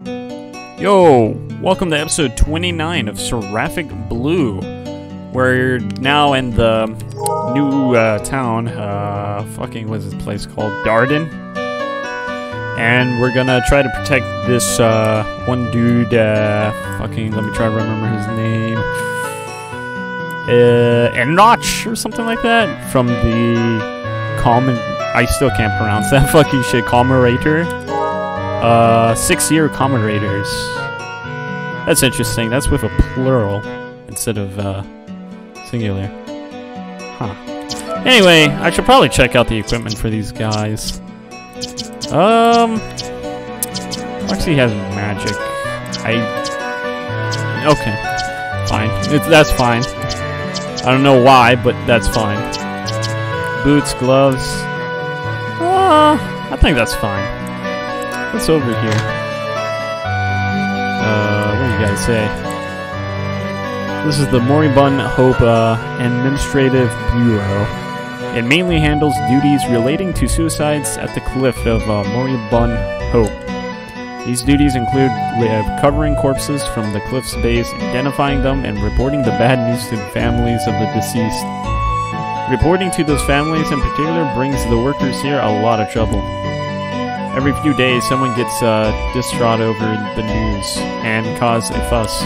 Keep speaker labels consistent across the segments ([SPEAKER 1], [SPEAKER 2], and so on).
[SPEAKER 1] Yo, welcome to episode 29 of Seraphic Blue. We're now in the new town, what's this place called? Darden. And we're gonna try to protect this one dude, let me try to remember his name. Enroch or something like that, from the I still can't pronounce that fucking shit, Commorator. 6-year Commorators. That's interesting, that's with a plural instead of singular. Huh. Anyway, I should probably check out the equipment for these guys. Actually has magic. Okay. Fine. That's fine. I don't know why, but that's fine. Boots, gloves. I think that's fine. What's over here? What do you guys say? This is the Moribund Hope Administrative Bureau. It mainly handles duties relating to suicides at the cliff of Moribund Hope. These duties include recovering corpses from the cliff's base, identifying them, and reporting the bad news to the families of the deceased. Reporting to those families in particular brings the workers here a lot of trouble. Every few days, someone gets distraught over the news and cause a fuss.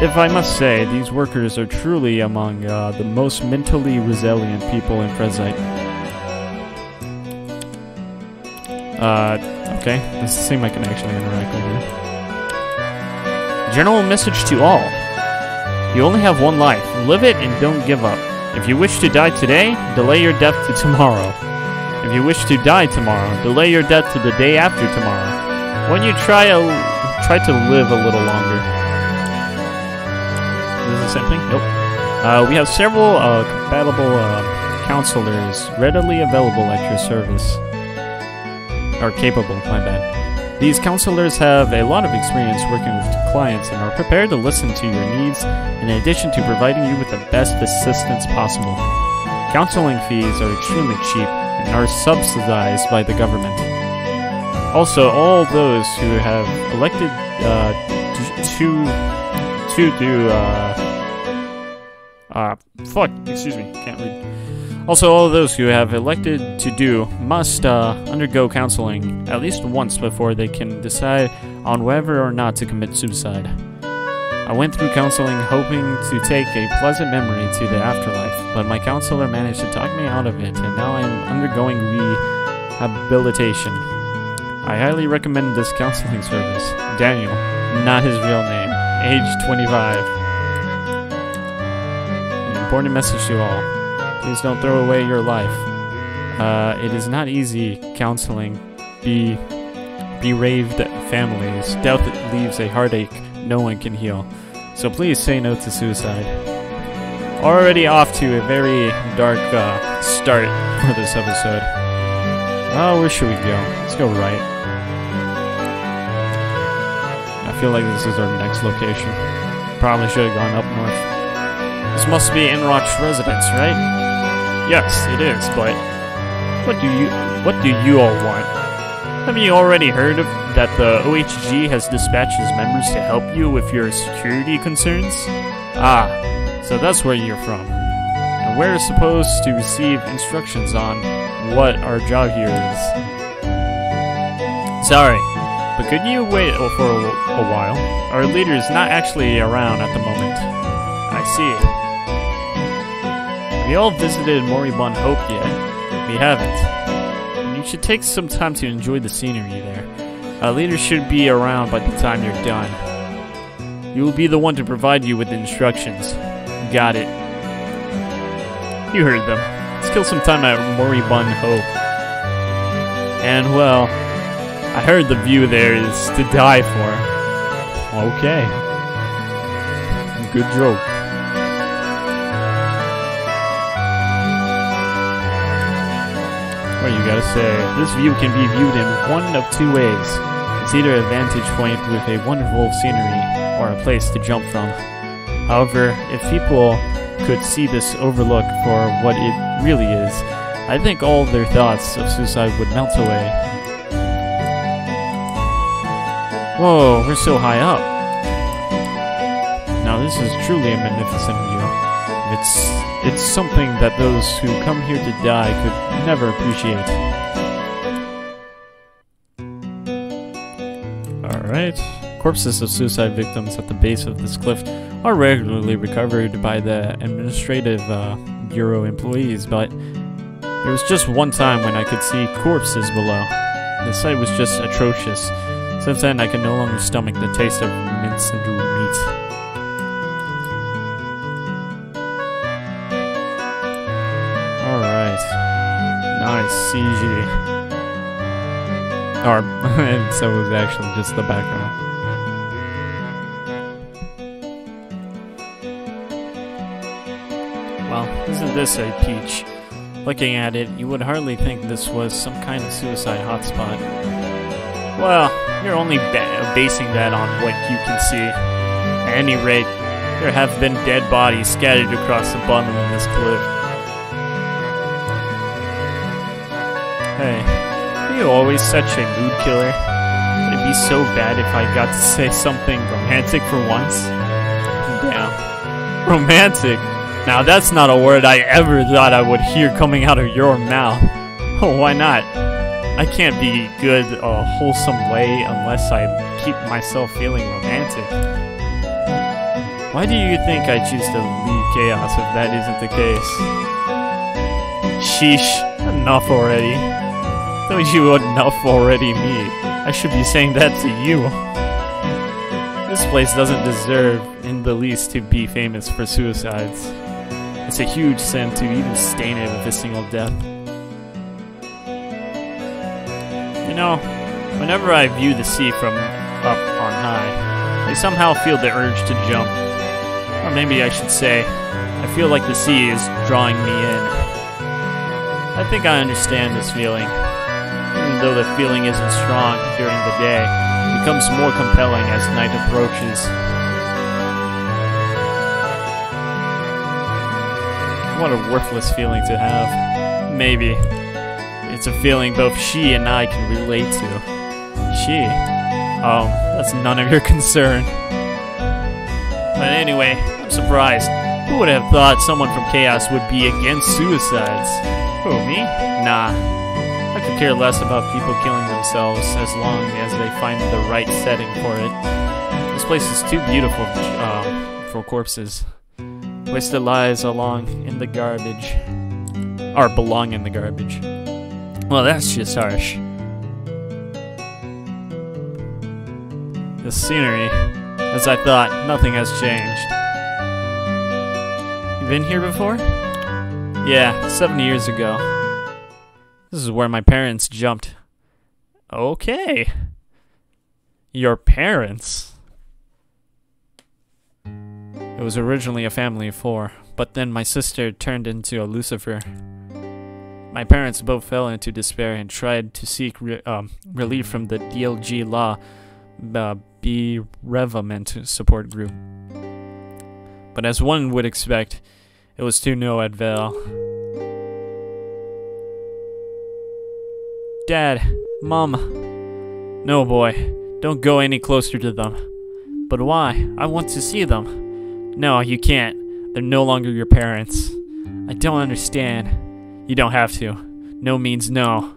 [SPEAKER 1] If I must say, these workers are truly among the most mentally resilient people in Frezite. Okay, this seems like I can actually interact with you. General message to all. You only have one life. Live it and don't give up. If you wish to die today, delay your death to tomorrow. If you wish to die tomorrow, delay your death to the day after tomorrow. When you try to live a little longer. Is this the same thing? Nope. We have several compatible counselors readily available at your service. Or capable, my bad. These counselors have a lot of experience working with clients and are prepared to listen to your needs in addition to providing you with the best assistance possible. Counseling fees are extremely cheap and are subsidized by the government. Also, all those who have elected can't read. Also, all those who have elected to do must undergo counseling at least once before they can decide on whether or not to commit suicide. I went through counseling hoping to take a pleasant memory to the afterlife, but my counselor managed to talk me out of it, and now I am undergoing rehabilitation. I highly recommend this counseling service. Daniel, not his real name, age 25. An important message to all. Please don't throw away your life. It is not easy counseling bereaved families. Death leaves a heartache no one can heal. So please say no to suicide. Already off to a very dark start for this episode. Oh, where should we go? Let's go right. I feel like this is our next location. Probably should have gone up north. This must be Enroch's residence, right? Yes, it is, but what do you all want? Haven't you already heard that the OHG has dispatched its members to help you with your security concerns? Ah, so that's where you're from. And we're supposed to receive instructions on what our job here is. Sorry, but could you wait for a while? Our leader is not actually around at the moment. I see. Have you all visited Moribund Hope yet? We haven't. You should take some time to enjoy the scenery there. Our leader should be around by the time you're done. You will be the one to provide you with the instructions. Got it. You heard them. Let's kill some time at Moribund Hope. And well, I heard the view there is to die for. Okay. Good joke. What you gotta say? This view can be viewed in one of two ways. It's either a vantage point with a wonderful scenery, or a place to jump from. However, if people could see this overlook for what it really is, I think all their thoughts of suicide would melt away. Whoa, we're so high up. Now this is truly a magnificent view. It's something that those who come here to die could never appreciate. Alright. Corpses of suicide victims at the base of this cliff are regularly recovered by the administrative bureau employees, but there was just one time when I could see corpses below. The sight was just atrocious. Since then, I can no longer stomach the taste of minced meat. Alright. Nice CG. And so it was actually just the background. Well, isn't this a peach? Looking at it, you would hardly think this was some kind of suicide hotspot. Well, you're only basing that on what you can see. At any rate, there have been dead bodies scattered across the bottom of this cliff. Hey, are you always such a mood killer? Would it be so bad if I got to say something romantic for once? Damn. Romantic? Now that's not a word I ever thought I would hear coming out of your mouth. Oh, why not? I can't be good a wholesome way unless I keep myself feeling romantic. Why do you think I choose to leave KHAOS if that isn't the case? Sheesh, enough already. Don't you enough already me? I should be saying that to you. This place doesn't deserve in the least to be famous for suicides. It's a huge sin to even stain it with a single death. You know, whenever I view the sea from up on high, I somehow feel the urge to jump. Or maybe I should say, I feel like the sea is drawing me in. I think I understand this feeling. Even though the feeling isn't strong during the day, it becomes more compelling as night approaches. What a worthless feeling to have. Maybe. It's a feeling both she and I can relate to. She? Oh, that's none of your concern. But anyway, I'm surprised. Who would have thought someone from KHAOS would be against suicides? Who, me? Nah. I could care less about people killing themselves as long as they find the right setting for it. This place is too beautiful for corpses. Wasted lives along in the garbage. Or belong in the garbage. Well, that's just harsh. The scenery, as I thought, nothing has changed. You been here before? Yeah, 7 years ago. This is where my parents jumped. Okay. Your parents? It was originally a family of 4, but then my sister turned into a Lucifer. My parents both fell into despair and tried to seek relief from the DLG Law Bereavement Support Group. But as one would expect, it was to no avail. Dad, Mom. No, boy, don't go any closer to them. But why? I want to see them. No, you can't. They're no longer your parents. I don't understand. You don't have to. No means no.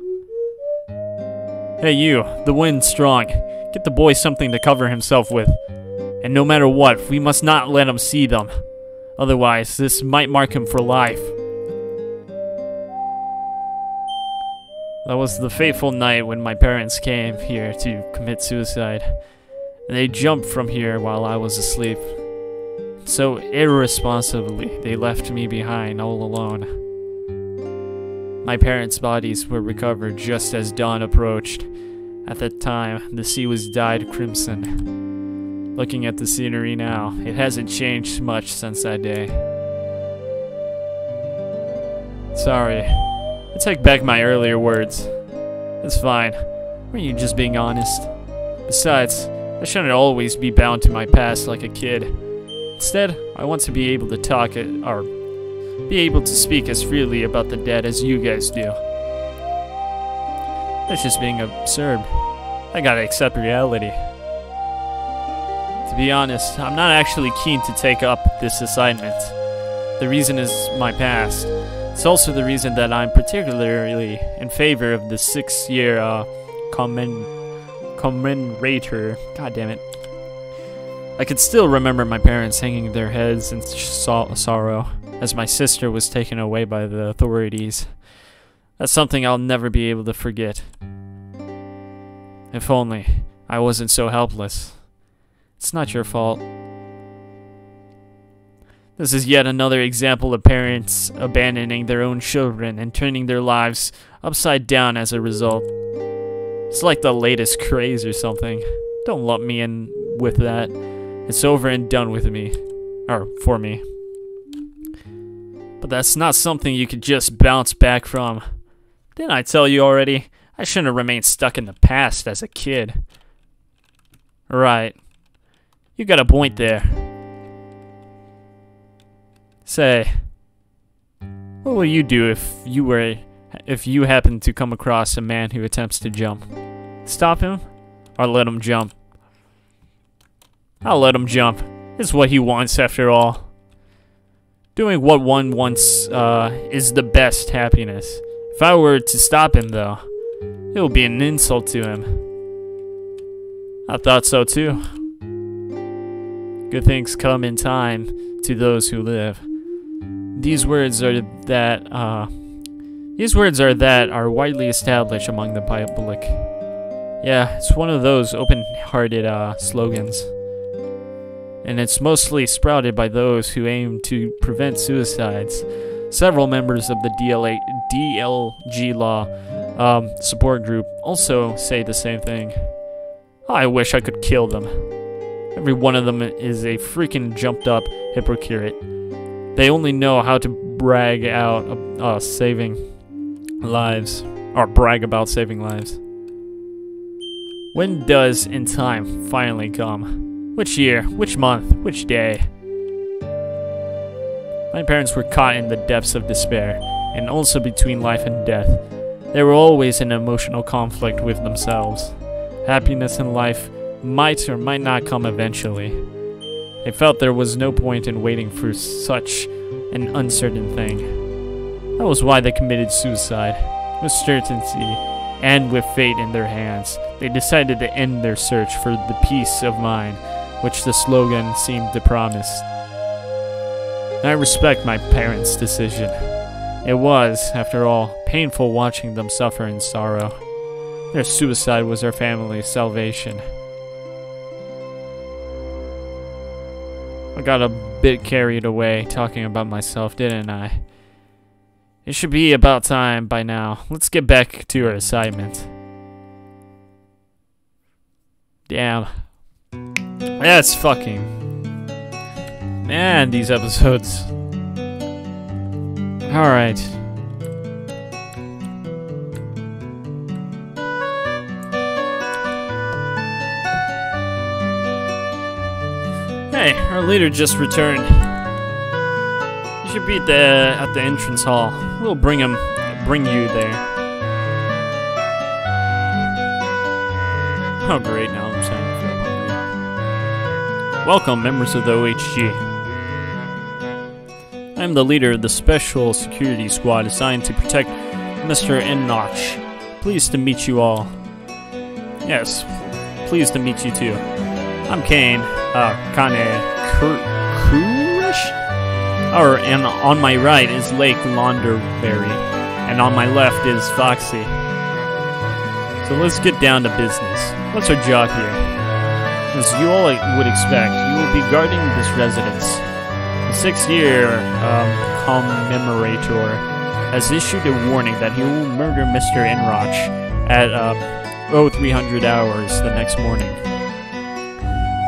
[SPEAKER 1] Hey you, the wind's strong. Get the boy something to cover himself with. And no matter what, we must not let him see them. Otherwise, this might mark him for life. That was the fateful night when my parents came here to commit suicide. And they jumped from here while I was asleep. So irresponsibly, they left me behind all alone. My parents' bodies were recovered just as dawn approached. At that time, the sea was dyed crimson. Looking at the scenery now, it hasn't changed much since that day. Sorry, I take back my earlier words. It's fine. Weren't you just being honest? Besides, I shouldn't always be bound to my past like a kid. Instead, I want to be able to talk or be able to speak as freely about the dead as you guys do. That's just being absurd. I gotta accept reality. To be honest, I'm not actually keen to take up this assignment. The reason is my past. It's also the reason that I'm particularly in favor of the 6-year commemorator. God damn it. I could still remember my parents hanging their heads in sorrow as my sister was taken away by the authorities. That's something I'll never be able to forget. If only I wasn't so helpless. It's not your fault. This is yet another example of parents abandoning their own children and turning their lives upside down as a result. It's like the latest craze or something. Don't lump me in with that. It's over and done with me. Or, for me. But that's not something you could just bounce back from. Didn't I tell you already? I shouldn't have remained stuck in the past as a kid. Right. You got a point there. Say, what will you do if you happen to come across a man who attempts to jump? Stop him, or let him jump? I'll let him jump. It's what he wants, after all. Doing what one wants is the best happiness. If I were to stop him, though, it would be an insult to him. I thought so too. Good things come in time to those who live. These words are that are widely established among the public. Yeah, it's one of those open-hearted slogans. And it's mostly sprouted by those who aim to prevent suicides. Several members of the DLG Law support group also say the same thing. I wish I could kill them. Every one of them is a freaking jumped up hypocrite. They only know how to brag out saving lives, or brag about saving lives. When does in time finally come? Which year? Which month? Which day? My parents were caught in the depths of despair, and also between life and death. They were always in emotional conflict with themselves. Happiness in life might or might not come eventually. They felt there was no point in waiting for such an uncertain thing. That was why they committed suicide. With certainty and with fate in their hands, they decided to end their search for the peace of mind which the slogan seemed to promise. I respect my parents' decision. It was, after all, painful watching them suffer in sorrow. Their suicide was our family's salvation. I got a bit carried away talking about myself, didn't I? It should be about time by now. Let's get back to our assignment. Damn. That's fucking... Man, these episodes. Alright. Hey, our leader just returned. You should be at the entrance hall. We'll bring you there. Oh great, now I'm starting to feel hungry. Welcome, members of the OHG. I am the leader of the Special Security Squad assigned to protect Mr. Enoch. Pleased to meet you all. Yes, pleased to meet you too. I'm Kane, Kurish? And on my right is Lake Launderberry, and on my left is Foxy. So let's get down to business. What's our job here? As you all would expect, you will be guarding this residence. The 6-year commemorator has issued a warning that he will murder Mr. Enroch at 0300 hours the next morning.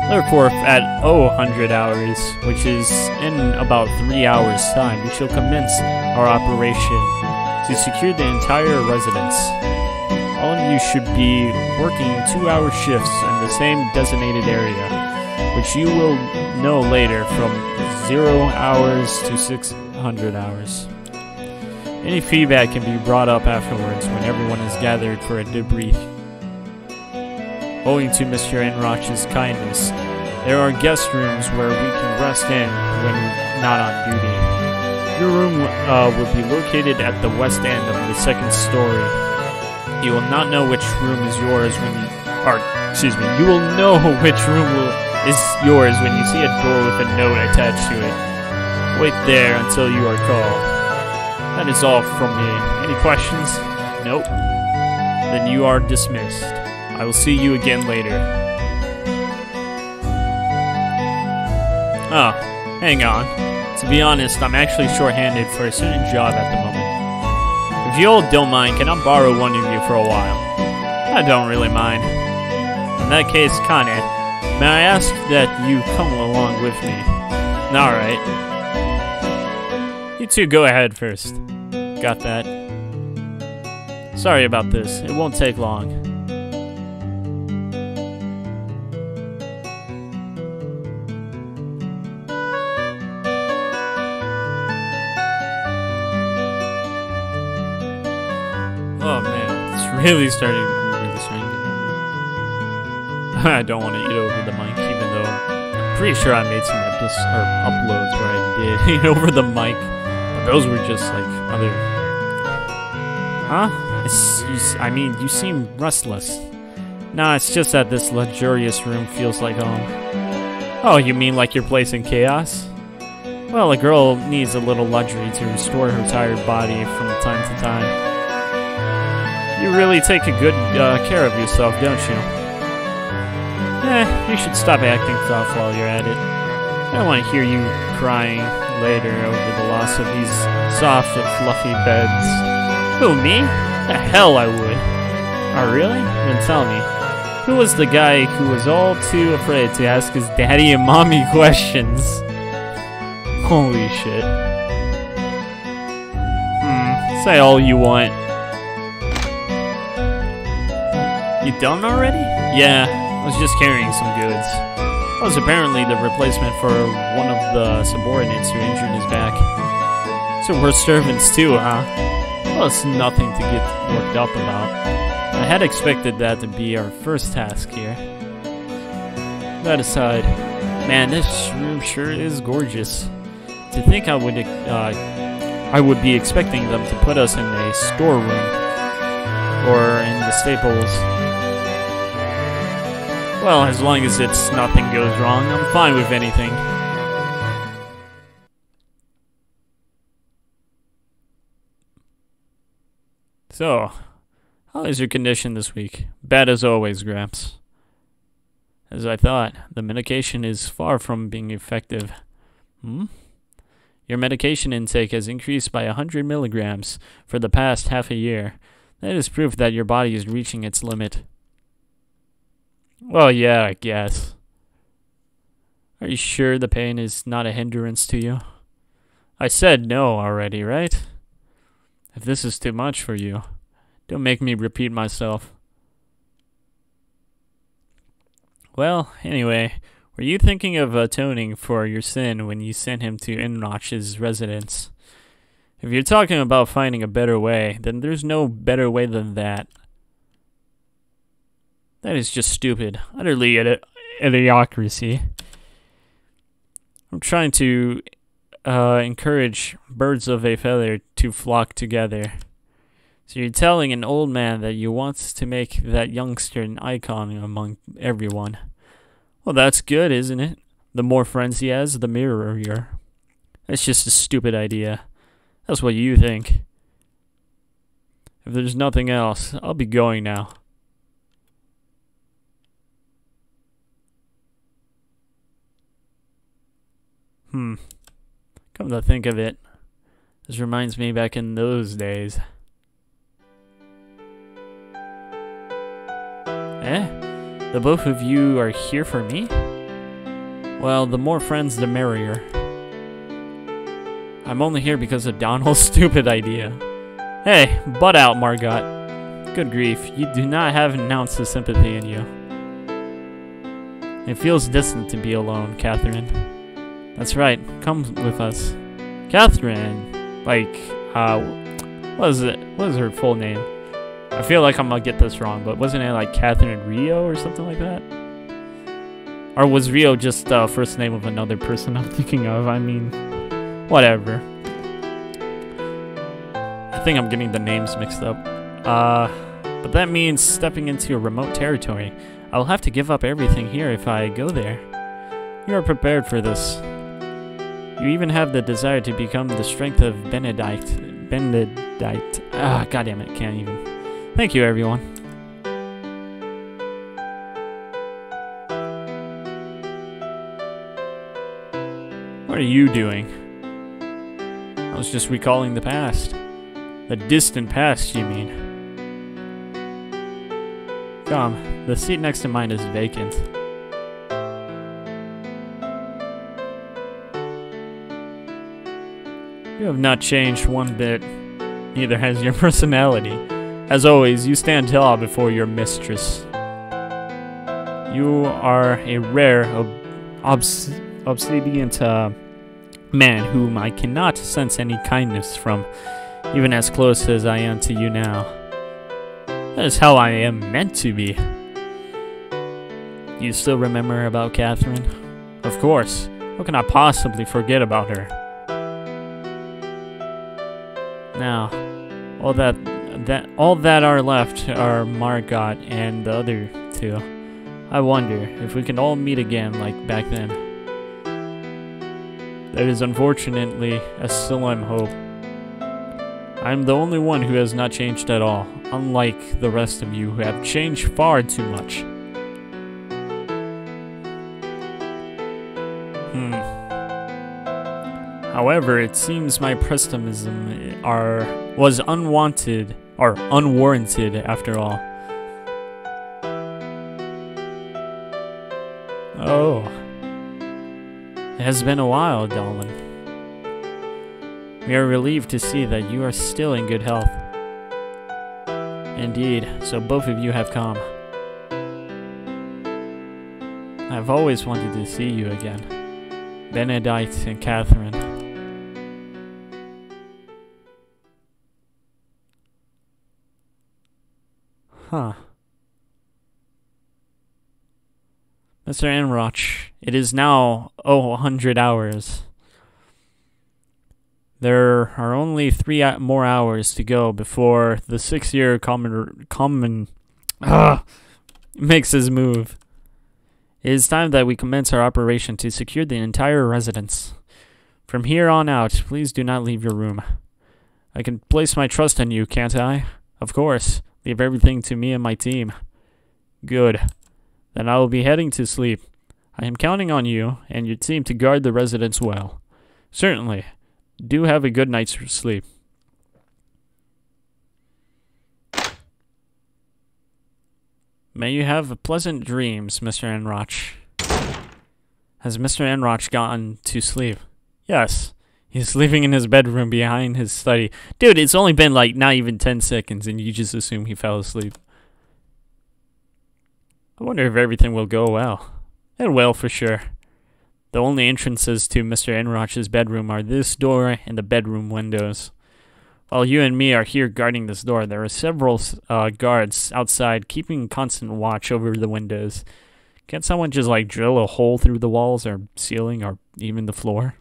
[SPEAKER 1] Therefore, at 0000 hours, which is in about 3 hours' time, we shall commence our operation to secure the entire residence. All of you should be working 2-hour shifts in the same designated area, which you will know later from 0 hours to 600 hours. Any feedback can be brought up afterwards when everyone is gathered for a debrief. Owing to Mr. Enroch's kindness, There are guest rooms where we can rest in when not on duty. Your room will be located at the west end of the second story. You will not know which room is yours when you... you will know which room is yours when you see a door with a note attached to it. Wait there until you are called. That is all from me. Any questions? Nope. Then you are dismissed. I will see you again later. Oh, hang on. To be honest, I'm actually short-handed for a certain job at the moment. If you all don't mind, can I borrow one of you for a while? I don't really mind. In that case, Kane, may I ask that you come along with me? Alright. You two go ahead first. Got that. Sorry about this. It won't take long. Oh man, it's really starting. I don't want to eat over the mic, even though I'm pretty sure I made some uploads where I did eat over the mic, but those were just like other. Huh? I mean, you seem restless. Nah, it's just that this luxurious room feels like home. Oh, you mean like your place in KHAOS? Well, a girl needs a little luxury to restore her tired body from time to time. You really take a good care of yourself, don't you? You should stop acting tough while you're at it. I don't want to hear you crying later over the loss of these soft and fluffy beds. Who, me? The hell I would. Oh, really? Then tell me. Who was the guy who was all too afraid to ask his daddy and mommy questions? Holy shit. Say all you want. You done already? Yeah, I was just carrying some goods. I was apparently the replacement for one of the subordinates who injured his back. So we're servants too, huh? Well, it's nothing to get worked up about. I had expected that to be our first task here. That aside, man, this room sure is gorgeous. To think I would be expecting them to put us in a storeroom or in the stables. Well, as long as nothing goes wrong, I'm fine with anything. So, how is your condition this week? Bad as always, Gramps. As I thought, the medication is far from being effective. Your medication intake has increased by 100 milligrams for the past half a year. That is proof that your body is reaching its limit. Well, yeah, I guess. Are you sure the pain is not a hindrance to you? I said no already, right? If this is too much for you, don't make me repeat myself. Well, anyway, were you thinking of atoning for your sin when you sent him to Innoch's residence? If you're talking about finding a better way, then there's no better way than that. That is just stupid. Utterly idiocracy. I'm trying to encourage birds of a feather to flock together. So you're telling an old man that you want to make that youngster an icon among everyone. Well, that's good, isn't it? The more friends he has, the merrier. That's just a stupid idea. That's what you think. If there's nothing else, I'll be going now. Come to think of it, this reminds me back in those days. The both of you are here for me? Well, the more friends, the merrier. I'm only here because of Donald's stupid idea. Hey, butt out, Margot. Good grief, you do not have an ounce of sympathy in you. It feels distant to be alone, Catherine. That's right, come with us. Catherine, like, what is it? What is her full name? I feel like I'm gonna get this wrong, but wasn't it like Catherine Rio or something like that? Or was Rio just the first name of another person I'm thinking of? I mean, whatever. I think I'm getting the names mixed up. But that means stepping into a remote territory. I'll have to give up everything here if I go there. You are prepared for this. You even have the desire to become the strength of Benedict. Ah, goddammit, can't even. Thank you, everyone. What are you doing? I was just recalling the past. The distant past, you mean? Come, the seat next to mine is vacant. You have not changed one bit. Neither has your personality. As always, you stand tall before your mistress. You are a rare, obedient man whom I cannot sense any kindness from, even as close as I am to you now. That is how I am meant to be. You still remember about Catherine? Of course. How can I possibly forget about her? Now, all that are left are Margot and the other two. I wonder if we can all meet again like back then. That is unfortunately a slim hope. I'm the only one who has not changed at all, unlike the rest of you who have changed far too much. However, it seems my pessimism was unwanted or unwarranted after all. Oh. It has been a while, darling. We are relieved to see that you are still in good health. Indeed, so both of you have come. I've always wanted to see you again. Benedict and Catherine. Huh. Mr. Enroch, it is now 100 hours. There are only 3 more hours to go before the 6-year common makes his move. It is time that we commence our operation to secure the entire residence. From here on out, please do not leave your room. I can place my trust in you, can't I? Of course. Leave everything to me and my team. Good. Then I will be heading to sleep. I am counting on you and your team to guard the residence well. Certainly. Do have a good night's sleep. May you have pleasant dreams, Mr. Enroch. Has Mr. Enroch gone to sleep? Yes. He's sleeping in his bedroom behind his study. Dude, it's only been like not even 10 seconds and you just assume he fell asleep. I wonder if everything will go well. It will for sure. The only entrances to Mr. Enroch's bedroom are this door and the bedroom windows. While you and me are here guarding this door, there are several guards outside keeping constant watch over the windows. Can't someone just like drill a hole through the walls or ceiling or even the floor?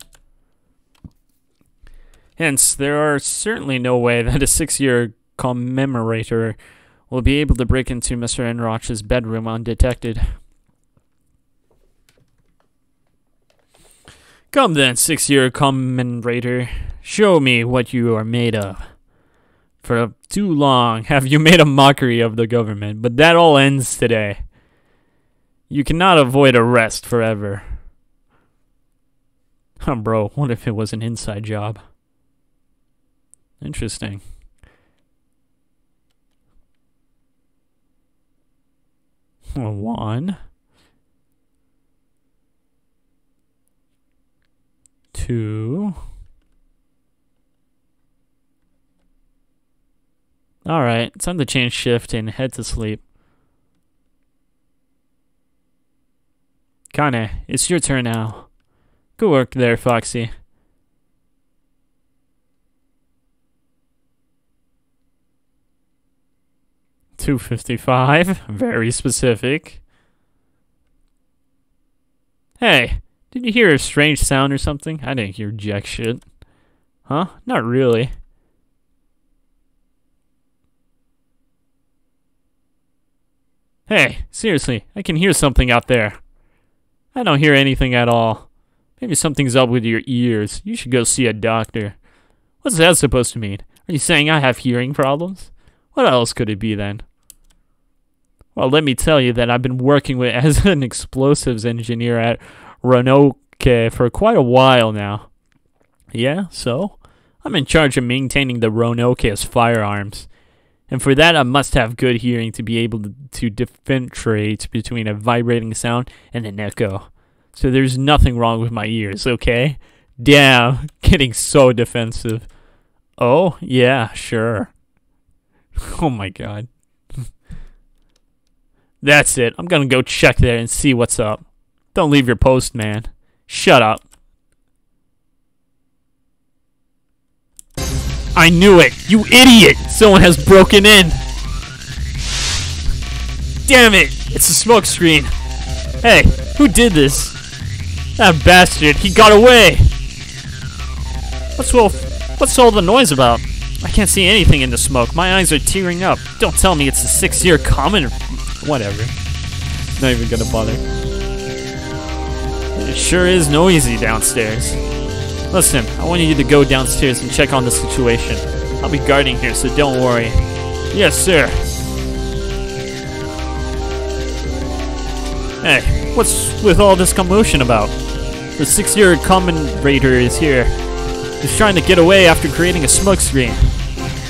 [SPEAKER 1] Hence, there are certainly no way that a 6-year commemorator will be able to break into Mr. Enroch's bedroom undetected. Come then, 6-year commemorator. Show me what you are made of. For too long have you made a mockery of the government, but that all ends today. You cannot avoid arrest forever. Bro, what if it was an inside job? Interesting. One. 2. Alright, it's time to change shift and head to sleep. Kane, it's your turn now. Good work there, Foxy. $255, very specific. Hey, did you hear a strange sound or something? I didn't hear jack shit. Huh? Not really. Hey, seriously, I can hear something out there. I don't hear anything at all. Maybe something's up with your ears. You should go see a doctor. What's that supposed to mean? Are you saying I have hearing problems? What else could it be then? Well, let me tell you that I've been working as an explosives engineer at Roanoke for quite a while now. Yeah, so? I'm in charge of maintaining the Roanoke's firearms. And for that, I must have good hearing to be able to differentiate between a vibrating sound and an echo. So there's nothing wrong with my ears, okay? Damn, getting so defensive. Oh, yeah, sure. Oh my god. That's it. I'm gonna go check there and see what's up. Don't leave your post, man. Shut up. I knew it! You idiot! Someone has broken in! Damn it! It's a smoke screen! Hey, who did this? That bastard, he got away! What's all the noise about? I can't see anything in the smoke. My eyes are tearing up. Don't tell me it's a 6-year common... Whatever. Not even gonna bother. It sure is noisy downstairs. Listen, I want you to go downstairs and check on the situation. I'll be guarding here, so don't worry. Yes, sir. Hey, what's with all this commotion about? The 6-year common raider is here. He's trying to get away after creating a smoke screen.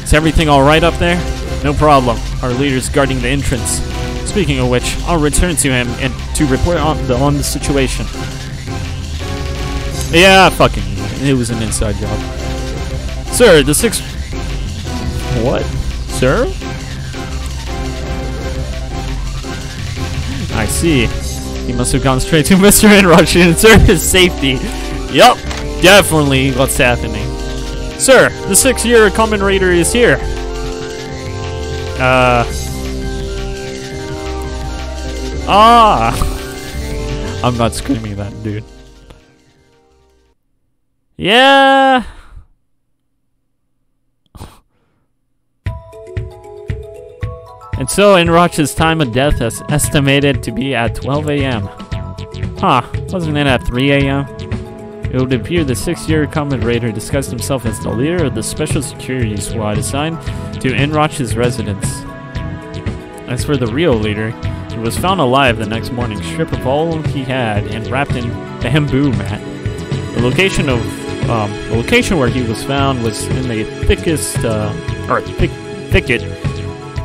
[SPEAKER 1] Is everything alright up there? No problem. Our leader's guarding the entrance. Speaking of which, I'll return to him and to report on the situation. Yeah, fucking it was an inside job. Sir, the 6... What? Sir? I see. He must have gone straight to Mr. Enrush and ensure his safety. Yup, definitely what's happening. Sir, the 6-year common raider is here. I'm not screaming that, dude. Yeah. And so Enroch's time of death is estimated to be at 12 a.m. Huh, wasn't it at 3 a.m.? It would appear the 6-year common raider disguised himself as the leader of the special security squad assigned to Enroch's residence. As for the real leader, he was found alive the next morning, stripped of all he had and wrapped in bamboo mat. The location where he was found was in the thicket,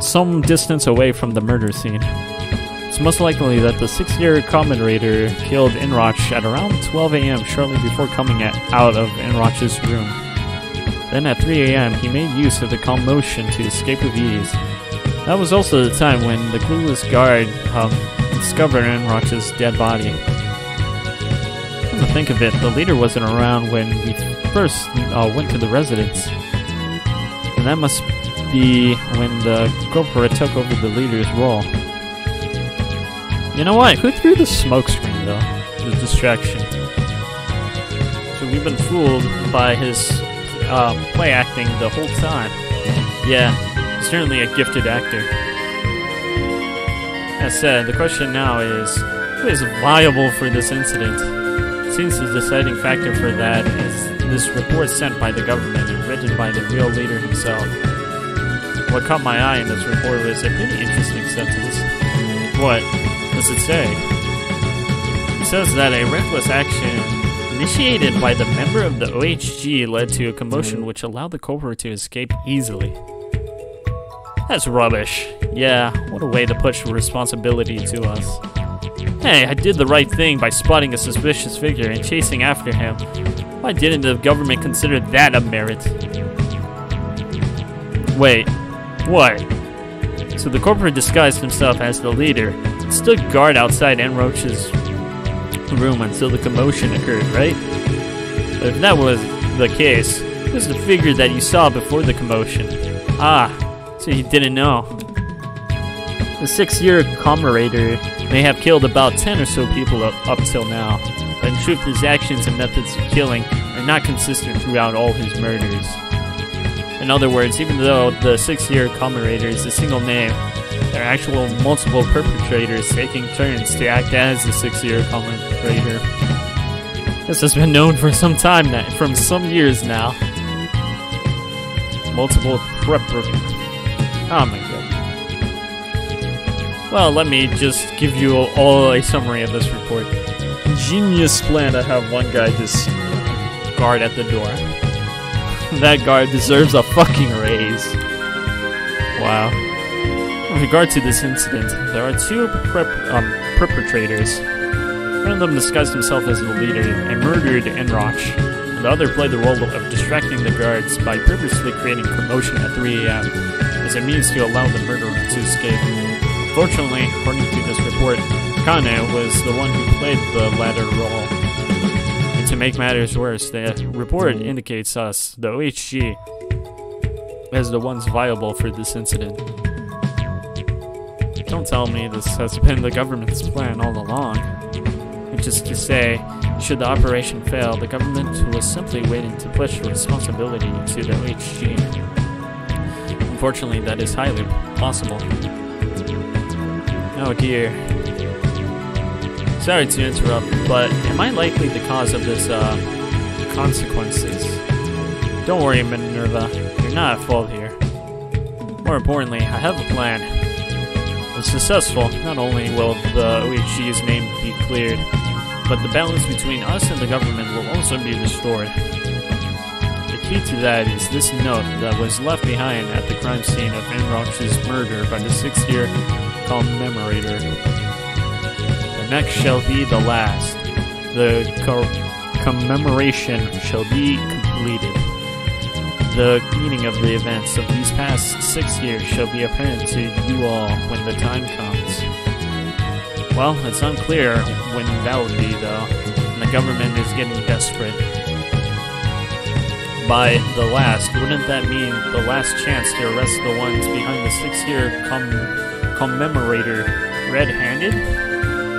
[SPEAKER 1] some distance away from the murder scene. It's most likely that the 6-year common raider killed Enroch at around 12 a.m. shortly before coming out of Enroch's room. Then at 3 a.m. he made use of the commotion to escape with ease. That was also the time when the clueless guard discovered Enroch's dead body. Come to think of it, the leader wasn't around when we first went to the residence. And that must be when the corporate took over the leader's role. You know what? Who threw the smoke screen, though? The distraction. So we've been fooled by his play acting the whole time. Yeah, certainly a gifted actor. That said, the question now is, who is liable for this incident? It seems the deciding factor for that is this report sent by the government and written by the real leader himself. What caught my eye in this report was a pretty interesting sentence. What does it say? It says that a reckless action initiated by the member of the OHG led to a commotion which allowed the corporate to escape easily. That's rubbish. Yeah, what a way to push responsibility to us. Hey, I did the right thing by spotting a suspicious figure and chasing after him. Why didn't the government consider that a merit? Wait, what? So the corporate disguised himself as the leader and stood guard outside Enroch's room until the commotion occurred, right? But if that was the case, who's the figure that you saw before the commotion? Ah, so you didn't know. The 6-year comrade may have killed about 10 or so people up till now, but in truth his actions and methods of killing are not consistent throughout all his murders. In other words, even though the 6-year commemorator is a single name, there are actual multiple perpetrators taking turns to act as the 6-year commemorator. This has been known for some time now, from some years now. Multiple oh my god. Well, let me just give you all a summary of this report. Genius plan to have one guy just guard at the door. That guard deserves a fucking raise. Wow. With regard to this incident, there are two perpetrators. One of them disguised himself as the leader and murdered Enroch, and the other played the role of distracting the guards by purposely creating commotion at 3 AM as a means to allow the murderer to escape. Fortunately, according to this report, Kane was the one who played the latter role. And to make matters worse, the report indicates us, the OHG, as the ones viable for this incident. Don't tell me this has been the government's plan all along. Which is to say, should the operation fail, the government was simply waiting to push the responsibility to the OHG. Unfortunately, that is highly possible. Oh dear. Sorry to interrupt, but am I likely the cause of this, consequences? Don't worry, Minerva. You're not at fault here. More importantly, I have a plan. If successful, not only will the OHG's name be cleared, but the balance between us and the government will also be restored. The key to that is this note that was left behind at the crime scene of Enroch's murder by the 6-year commemorator. The next shall be the last. The commemoration shall be completed. The meaning of the events of these past 6 years shall be apparent to you all when the time comes. Well, it's unclear when that would be, though, and the government is getting desperate. By the last, wouldn't that mean the last chance to arrest the ones behind the 6-year commemorator red-handed?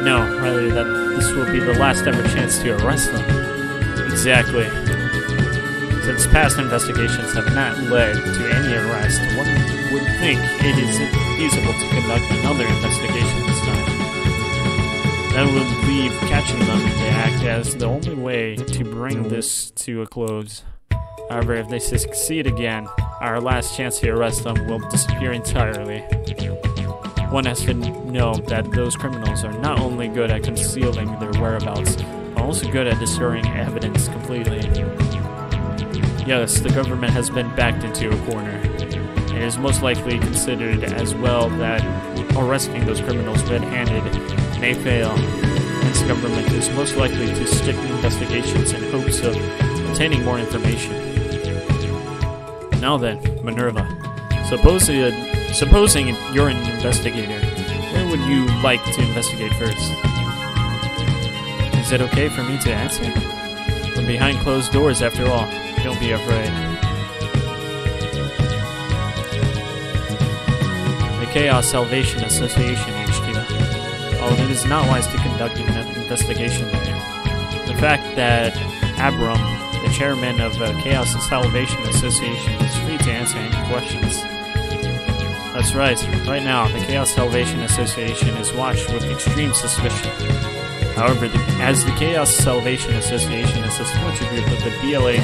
[SPEAKER 1] No, rather that this will be the last ever chance to arrest them. Exactly. Since past investigations have not led to any arrest, one would think it is feasible to conduct another investigation this time. That would leave catching them in the act as the only way to bring this to a close. However, if they succeed again, our last chance to arrest them will disappear entirely. One has to know that those criminals are not only good at concealing their whereabouts, but also good at destroying evidence completely. Yes, the government has been backed into a corner. It is most likely considered as well that arresting those criminals red-handed may fail. Hence, the government is most likely to stick investigations in hopes of obtaining more information. Now then, Minerva, supposing you're an investigator, where would you like to investigate first? Is it okay for me to answer? We're behind closed doors after all. Don't be afraid. The KHAOS Salvation Association HQ. While it is not wise to conduct an investigation there, the fact that Abram, the chairman of the KHAOS Salvation Association, is free to answer any questions. That's right. Right now, the KHAOS Salvation Association is watched with extreme suspicion. However, as the KHAOS Salvation Association is a splinter group of the DLG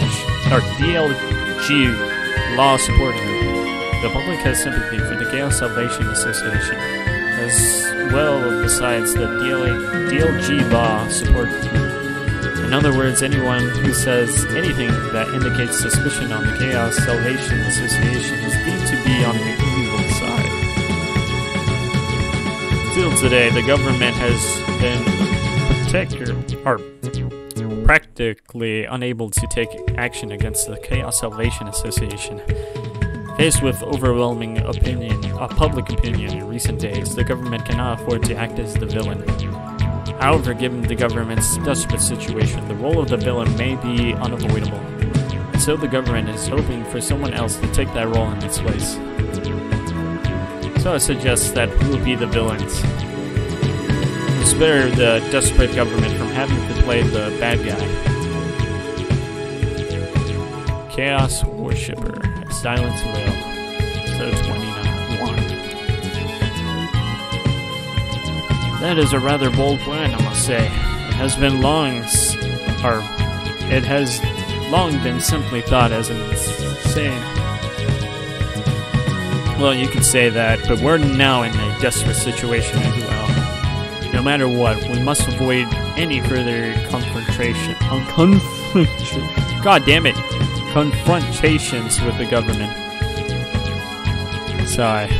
[SPEAKER 1] Law Support Group, the public has sympathy for the KHAOS Salvation Association, as well besides the DLG Law Support Group. In other words, anyone who says anything that indicates suspicion on the KHAOS Salvation Association is deemed to be on the evil side. Still today, the government has been practically unable to take action against the KHAOS Salvation Association. Faced with overwhelming public opinion in recent days, the government cannot afford to act as the villain. However, given the government's desperate situation, the role of the villain may be unavoidable. And so the government is hoping for someone else to take that role in its place. So I suggest that who will be the villains? spare the desperate government from having to play the bad guy. Chaos Worshipper, Silence Will, so 29.1. That is a rather bold plan, I must say. It has long been simply thought as insane. Well, you could say that, but we're now in a desperate situation as well. No matter what, we must avoid any further confrontation. God damn it! Confrontations with the government. Sigh.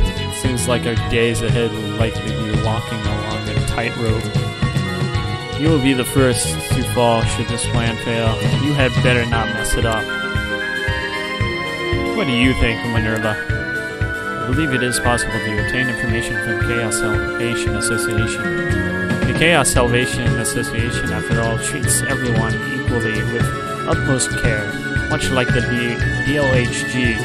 [SPEAKER 1] Seems like our days ahead will likely be walking along a tightrope. You will be the first to fall should this plan fail. You had better not mess it up. What do you think, Minerva? I believe it is possible to obtain information from KHAOS Salvation Association. The KHAOS Salvation Association, after all, treats everyone equally with utmost care, much like the DLG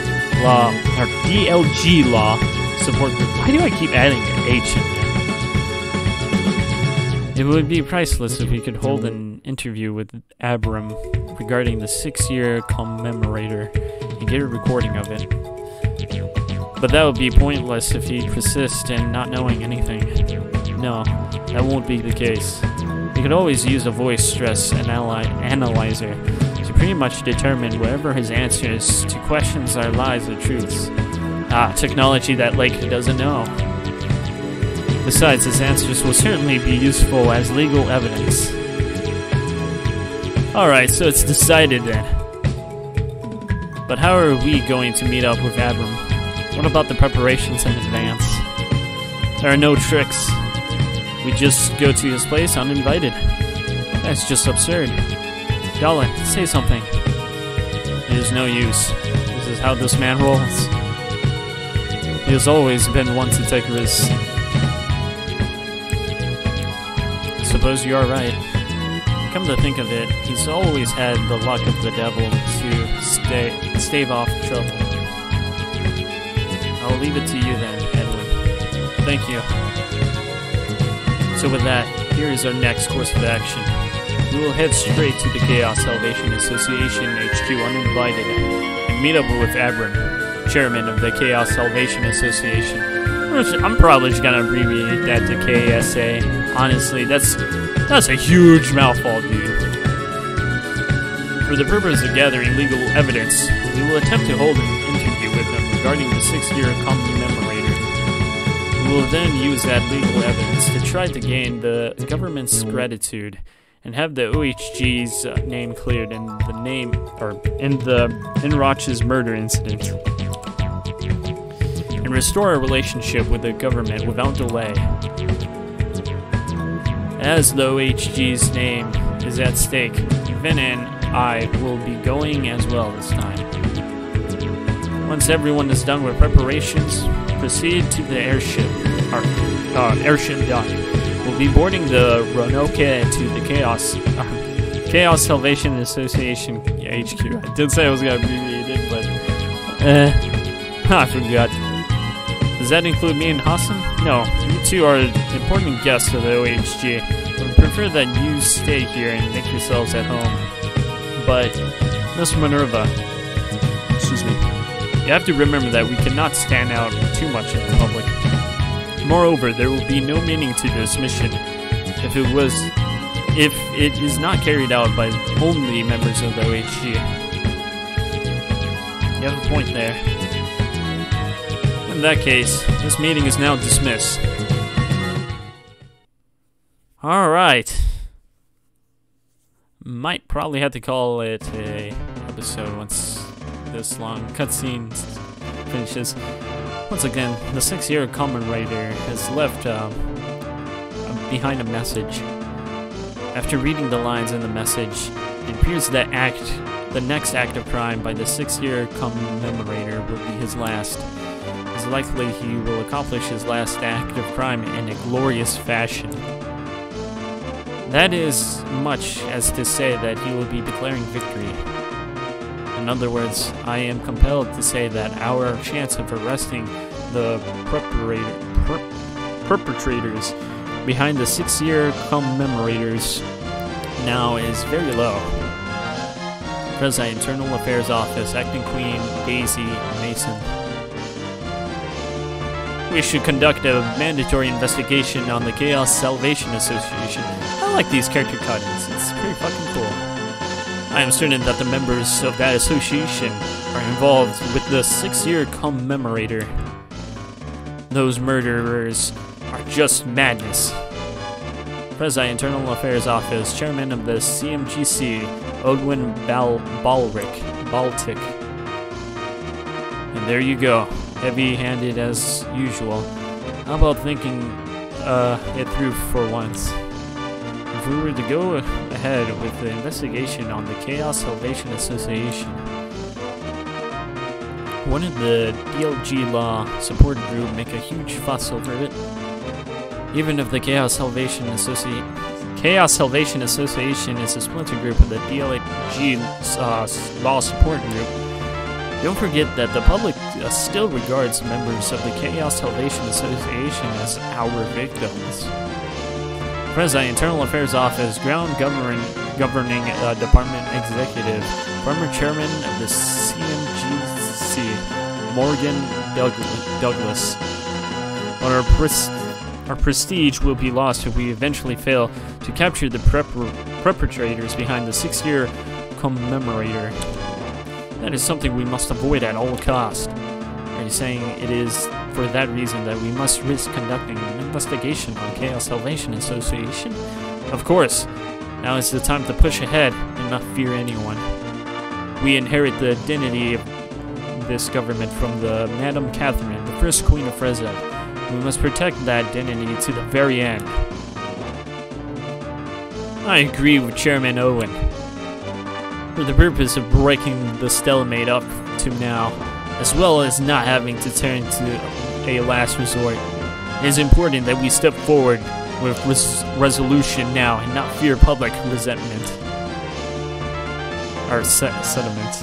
[SPEAKER 1] law. Support group. Why do I keep adding an H in there? It would be priceless if we could hold an interview with Abram regarding the 6-year commemorator and get a recording of it. But that would be pointless if he persists in not knowing anything. No, that won't be the case. We could always use a voice stress analyzer to pretty much determine wherever his answers to questions are lies or truths. Technology that Lake doesn't know. Besides, his answers will certainly be useful as legal evidence. Alright, so it's decided then. But how are we going to meet up with Abram? What about the preparations in advance? There are no tricks. We just go to his place uninvited. That's just absurd. Dala, say something. It is no use. This is how this man rolls. He has always been one to take risks. Suppose you are right. Come to think of it, he's always had the luck of the devil to stave off trouble. I'll leave it to you then, Edwin. Thank you. So with that, here is our next course of action. We will head straight to the KHAOS Salvation Association HQ uninvited and meet up with Abram, chairman of the KHAOS Salvation Association. I'm probably just gonna abbreviate that to KSA. Honestly, that's a huge mouthful, dude. For the purpose of gathering legal evidence, we will attempt to hold an interview with them regarding the 6-year commemorator. We will then use that legal evidence to try to gain the government's gratitude and have the OHG's name cleared in Roch's murder incident, and restore a relationship with the government without delay. As the OHG's name is at stake, Vin and I will be going as well this time. Once everyone is done with preparations, proceed to the airship. Airship dock. We'll be boarding the Roanoke to the KHAOS Salvation Association HQ. I did say I was gonna abbreviate it, but I forgot. Does that include me and Hassan? No, you two are important guests of the OHG. I would prefer that you stay here and make yourselves at home. But, Miss Minerva, excuse me, you have to remember that we cannot stand out too much in the public. Moreover, there will be no meaning to this mission if it is not carried out by only members of the OHG. You have a point there. In that case, this meeting is now dismissed. Alright. Might probably have to call it a episode once this long cutscene finishes. Once again, the 6-year commemorator has left behind a message. After reading the lines in the message, it appears that the next act of crime by the 6-year commemorator will be his last. It's likely he will accomplish his last act of crime in a glorious fashion. That is much as to say that he will be declaring victory. In other words, I am compelled to say that our chance of arresting the perpetrators behind the 6-year commemorators now is very low. President, Internal Affairs Office, Acting Queen Daisy Mason. We should conduct a mandatory investigation on the KHAOS Salvation Association. I like these character cuttings. It's pretty fucking cool. I am certain that the members of that association are involved with the 6-year commemorator. Those murderers are just madness. President, Internal Affairs Office, Chairman of the CMGC, Odwin Baltic. And there you go. Heavy-handed as usual. How about thinking it through for once? If we were to go ahead with the investigation on the KHAOS Salvation Association, wouldn't the DLG Law Support Group make a huge fuss over it? Even if the KHAOS Salvation Association is a splinter group of the DLG Law Support Group, don't forget that the public still regards members of the KHAOS Salvation Association as our victims. President, Internal Affairs Office, Ground Governing Department Executive, former Chairman of the CMGC, Morgan Douglas. But our prestige will be lost if we eventually fail to capture the perpetrators behind the 6-year commemorator. That is something we must avoid at all costs. Are you saying it is for that reason that we must risk conducting an investigation on KHAOS Salvation Association? Of course. Now is the time to push ahead and not fear anyone. We inherit the identity of this government from the Madame Catherine, the first Queen of Frezad. We must protect that identity to the very end. I agree with Chairman Owen. For the purpose of breaking the stalemate up to now, as well as not having to turn to a last resort, it is important that we step forward with resolution now and not fear public resentment. Or sediment.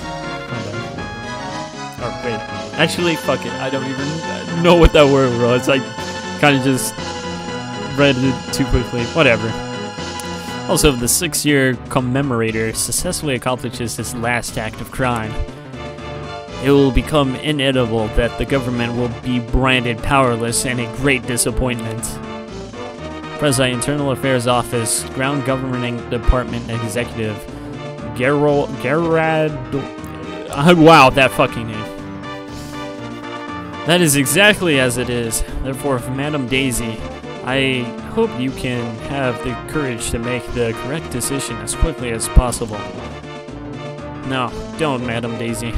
[SPEAKER 1] Or wait. Actually, fuck it. I don't even know what that word was. I kind of just read it too quickly. Whatever. Also, if the 6-year commemorator successfully accomplishes this last act of crime, it will become inevitable that the government will be branded powerless and a great disappointment. President, Internal Affairs Office, Ground Governing Department Executive, wow, that fucking name. That is exactly as it is. Therefore, Madam Daisy, I hope you can have the courage to make the correct decision as quickly as possible. No, don't, Madam Daisy.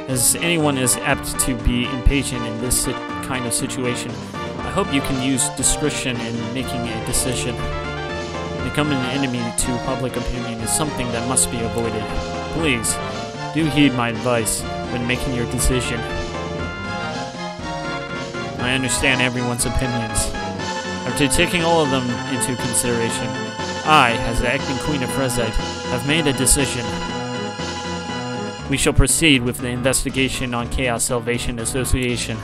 [SPEAKER 1] As anyone is apt to be impatient in this kind of situation, I hope you can use discretion in making a decision. Becoming an enemy to public opinion is something that must be avoided. Please, do heed my advice when making your decision. I understand everyone's opinions. After taking all of them into consideration, I, as the acting Queen of Frezad, have made a decision. We shall proceed with the investigation on KHAOS Salvation Association.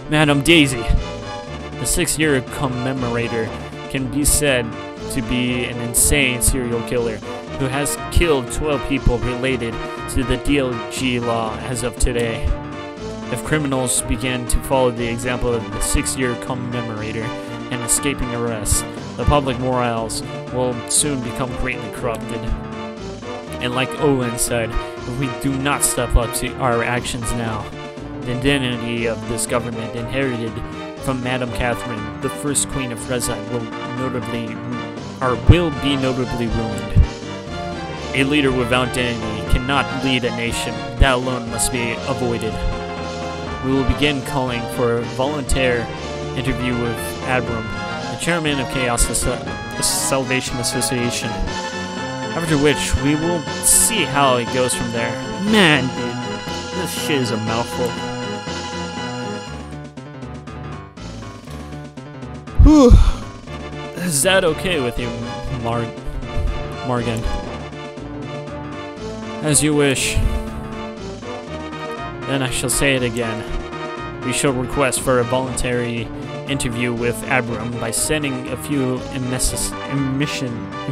[SPEAKER 1] Madam Daisy, the 6-year commemorator can be said to be an insane serial killer who has killed 12 people related to the DLG law as of today. If criminals begin to follow the example of the 6-year commemorator and escaping arrest, the public morals will soon become greatly corrupted. And like Owen said, if we do not step up to our actions now, the identity of this government inherited from Madame Catherine, the first Queen of Frezad, will be notably ruined. A leader without identity cannot lead a nation. That alone must be avoided. We will begin calling for a volunteer interview with Abram, the chairman of KHAOS Salvation Association. After which, we will see how it goes from there. Man, dude, this shit is a mouthful. Whew. Is that okay with you, Morgan? As you wish. Then I shall say it again. We shall request for a voluntary interview with Abram by sending a few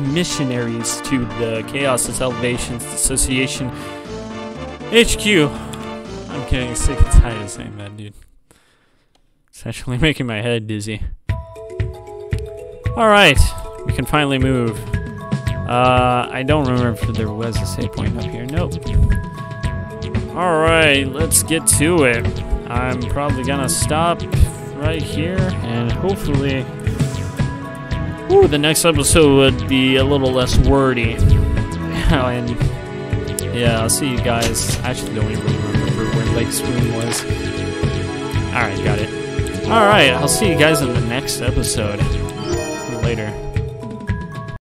[SPEAKER 1] missionaries to the KHAOS Salvation Association HQ. I'm getting sick and tired of saying that, dude. It's actually making my head dizzy. Alright, we can finally move. I don't remember if there was a save point up here. Nope. Alright, let's get to it. I'm probably gonna stop right here, and hopefully the next episode would be a little less wordy. And yeah, I'll see you guys. I actually don't even remember where Lake Spoon was. Alright, got it. Alright, I'll see you guys in the next episode. Later.